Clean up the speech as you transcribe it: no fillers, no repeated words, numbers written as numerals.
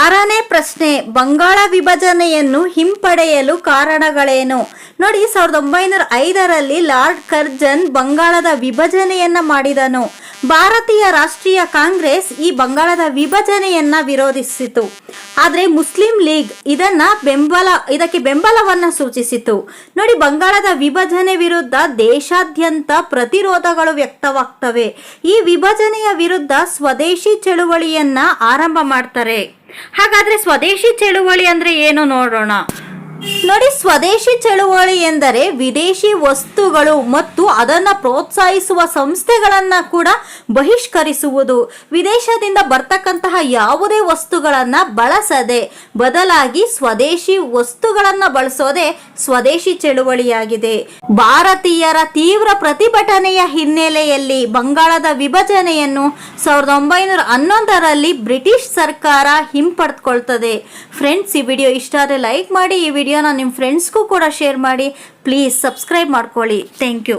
ಆರನೇ ಪ್ರಶ್ನೆ, ಬಂಗಾಳ ವಿಭಜನೆಯನ್ನು ಹಿಂಪಡೆಯಲು ಕಾರಣಗಳೇನು? ನೋಡಿ, 1905ರಲ್ಲಿ ಲಾರ್ಡ್ ಕರ್ಜನ್ ಬಂಗಾಳದ ವಿಭಜನೆಯನ್ನ ಮಾಡಿದನು. ಭಾರತೀಯ ರಾಷ್ಟ್ರೀಯ ಕಾಂಗ್ರೆಸ್ ಈ ಬಂಗಾಳದ ವಿಭಜನೆಯನ್ನ ವಿರೋಧಿಸಿತು. ಆದರೆ ಮುಸ್ಲಿಂ ಲೀಗ್ ಇದಕ್ಕೆ ಬೆಂಬಲವನ್ನ ಸೂಚಿಸಿತು. ನೋಡಿ, ಬಂಗಾಳದ ವಿಭಜನೆ ವಿರುದ್ಧ ದೇಶಾದ್ಯಂತ ಪ್ರತಿರೋಧಗಳು ವ್ಯಕ್ತವಾಗ್ತವೆ. ಈ ವಿಭಜನೆಯ ವಿರುದ್ಧ ಸ್ವದೇಶಿ ಚಳುವಳಿಯನ್ನ ಆರಂಭ ಮಾಡ್ತಾರೆ. ಹಾಗಾದ್ರೆ ಸ್ವದೇಶಿ ಚಳುವಳಿ ಅಂದ್ರೆ ಏನು ನೋಡೋಣ. ನೋಡಿ, ಸ್ವದೇಶಿ ಚಳುವಳಿ ಎಂದರೆ ವಿದೇಶಿ ವಸ್ತುಗಳು ಮತ್ತು ಅದನ್ನ ಪ್ರೋತ್ಸಾಹಿಸುವ ಸಂಸ್ಥೆಗಳನ್ನ ಕೂಡ ಬಹಿಷ್ಕರಿಸುವುದು. ವಿದೇಶದಿಂದ ಬರ್ತಕ್ಕಂತಹ ಯಾವುದೇ ವಸ್ತುಗಳನ್ನ ಬಳಸದೆ ಬದಲಾಗಿ ಸ್ವದೇಶಿ ವಸ್ತುಗಳನ್ನ ಬಳಸೋದೇ ಸ್ವದೇಶಿ ಚಳುವಳಿಯಾಗಿದೆ. ಭಾರತೀಯರ ತೀವ್ರ ಪ್ರತಿಭಟನೆಯ ಹಿನ್ನೆಲೆಯಲ್ಲಿ ಬಂಗಾಳದ ವಿಭಜನೆಯನ್ನು 1911ರಲ್ಲಿ ಬ್ರಿಟಿಷ್ ಸರ್ಕಾರ ಹಿಂಪಡೆದುಕೊಳ್ತದೆ. ಫ್ರೆಂಡ್ಸ್, ಈ ವಿಡಿಯೋ ಇಷ್ಟ ಆದರೆ ಲೈಕ್ ಮಾಡಿ, ಈ ವಿಡಿಯೋನ ನಿಮ್ಮ ಫ್ರೆಂಡ್ಸ್ಗೂ ಕೂಡ ಶೇರ್ ಮಾಡಿ. ಪ್ಲೀಸ್ ಸಬ್ಸ್ಕ್ರೈಬ್ ಮಾಡ್ಕೊಳ್ಳಿ. Thank you.